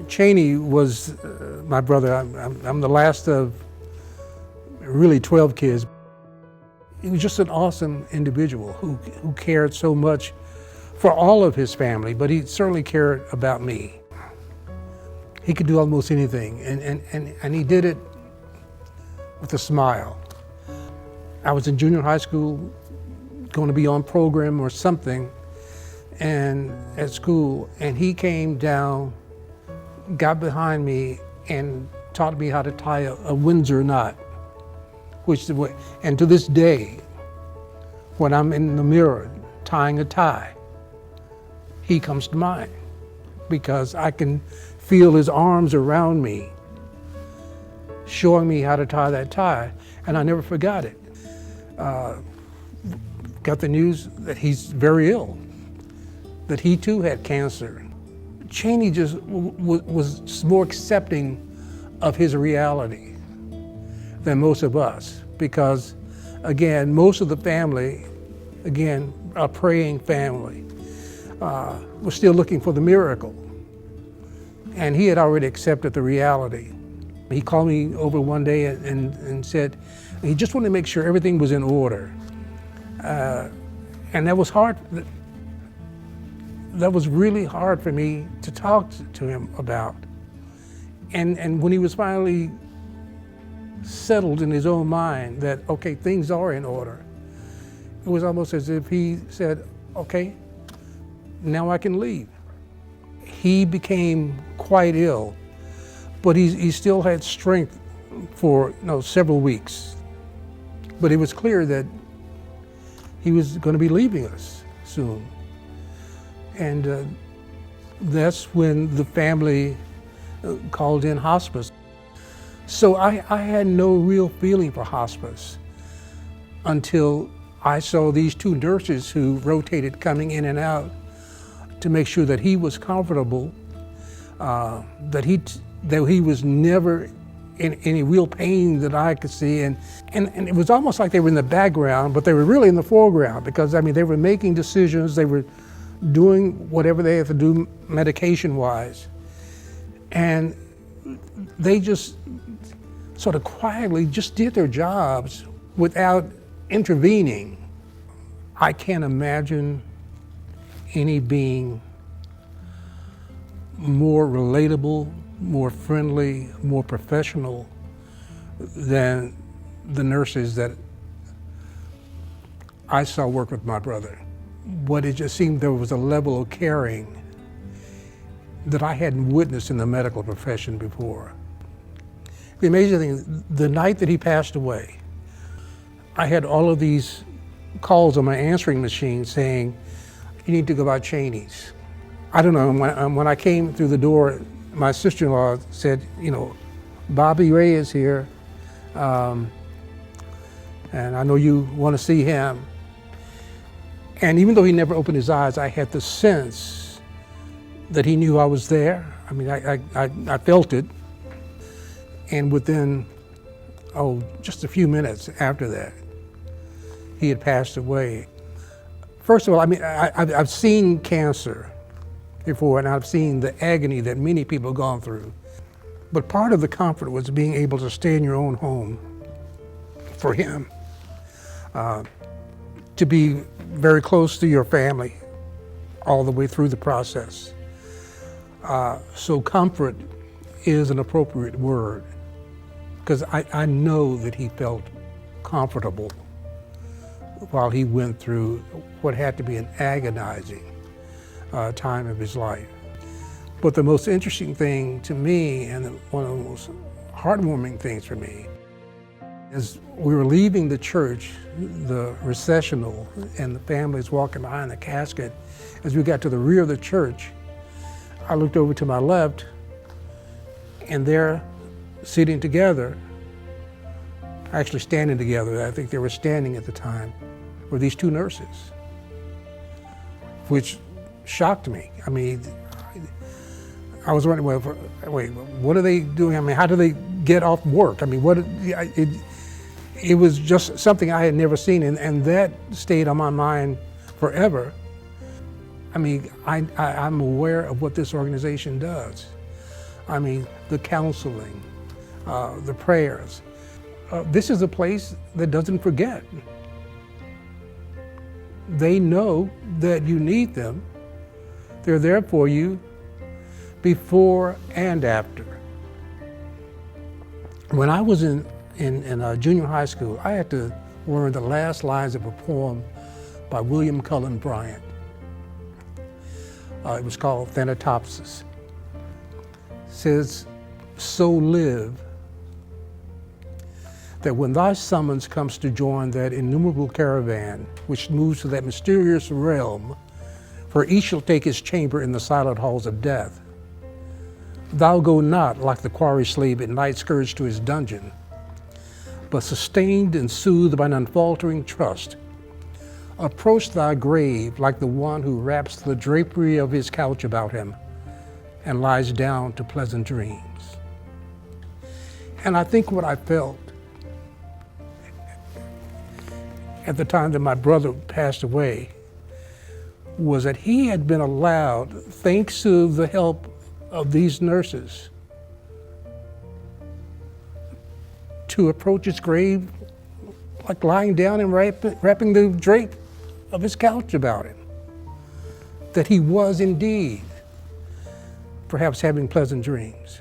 Chaney was my brother. I'm the last of really 12 kids. He was just an awesome individual who cared so much for all of his family, but he certainly cared about me. He could do almost anything, and he did it with a smile. I was in junior high school, going to be on program or something, and at school, and he came down, got behind me, and taught me how to tie a Windsor knot. And to this day, when I'm in the mirror tying a tie, he comes to mind because I can feel his arms around me, showing me how to tie that tie, and I never forgot it. Got the news that he's very ill, that he too had cancer. Chaney just was more accepting of his reality than most of us, because again, most of the family, again, a praying family, was still looking for the miracle. And he had already accepted the reality. He called me over one day and said he just wanted to make sure everything was in order. And that was hard. That was really hard for me to talk to him about. And when he was finally settled in his own mind that, okay, things are in order, it was almost as if he said, okay, now I can leave. He became quite ill, but he still had strength for several weeks. But it was clear that he was going to be leaving us soon. And that's when the family called in hospice. So I had no real feeling for hospice until I saw these two nurses who rotated coming in and out to make sure that he was comfortable, that he was never in any real pain that I could see. And it was almost like they were in the background, but they were really in the foreground, because they were making decisions, they were doing whatever they had to do medication-wise. And they just sort of quietly just did their jobs without intervening. I can't imagine any being more relatable, more friendly, more professional than the nurses that I saw work with my brother. But it just seemed there was a level of caring that I hadn't witnessed in the medical profession before. The amazing thing, the night that he passed away, I had all of these calls on my answering machine saying, "You need to go by Chaney's." I don't know, when I came through the door, my sister-in-law said, "Bobby Ray is here, and I know you want to see him." And even though he never opened his eyes, I had the sense that he knew I was there. I felt it. And within, just a few minutes after that, he had passed away. First of all, I've seen cancer before, and I've seen the agony that many people have gone through. But part of the comfort was being able to stay in your own home for him, to be very close to your family all the way through the process. So comfort is an appropriate word, because I know that he felt comfortable while he went through what had to be an agonizing time of his life. But the most interesting thing to me, and one of the most heartwarming things for me, as we were leaving the church, the recessional, and the families walking behind the casket, as we got to the rear of the church, I looked over to my left, and there, sitting together, actually standing together, I think they were standing at the time, were these two nurses, which shocked me. I was wondering, wait, what are they doing? How do they get off work? It was just something I had never seen, and that stayed on my mind forever. I'm aware of what this organization does. I mean, the counseling, the prayers. This is a place that doesn't forget. They know that you need them. They're there for you before and after. When I was in junior high school, I had to learn the last lines of a poem by William Cullen Bryant. It was called Thanatopsis. It says, "So live, that when thy summons comes to join that innumerable caravan which moves to that mysterious realm, for each shall take his chamber in the silent halls of death, thou go not like the quarry slave at night scourged to his dungeon, but sustained and soothed by an unfaltering trust, approach thy grave like the one who wraps the drapery of his couch about him and lies down to pleasant dreams." And I think what I felt at the time that my brother passed away was that he had been allowed, thanks to the help of these nurses, to approach his grave like lying down and wrapping the drape of his couch about him. That he was indeed perhaps having pleasant dreams.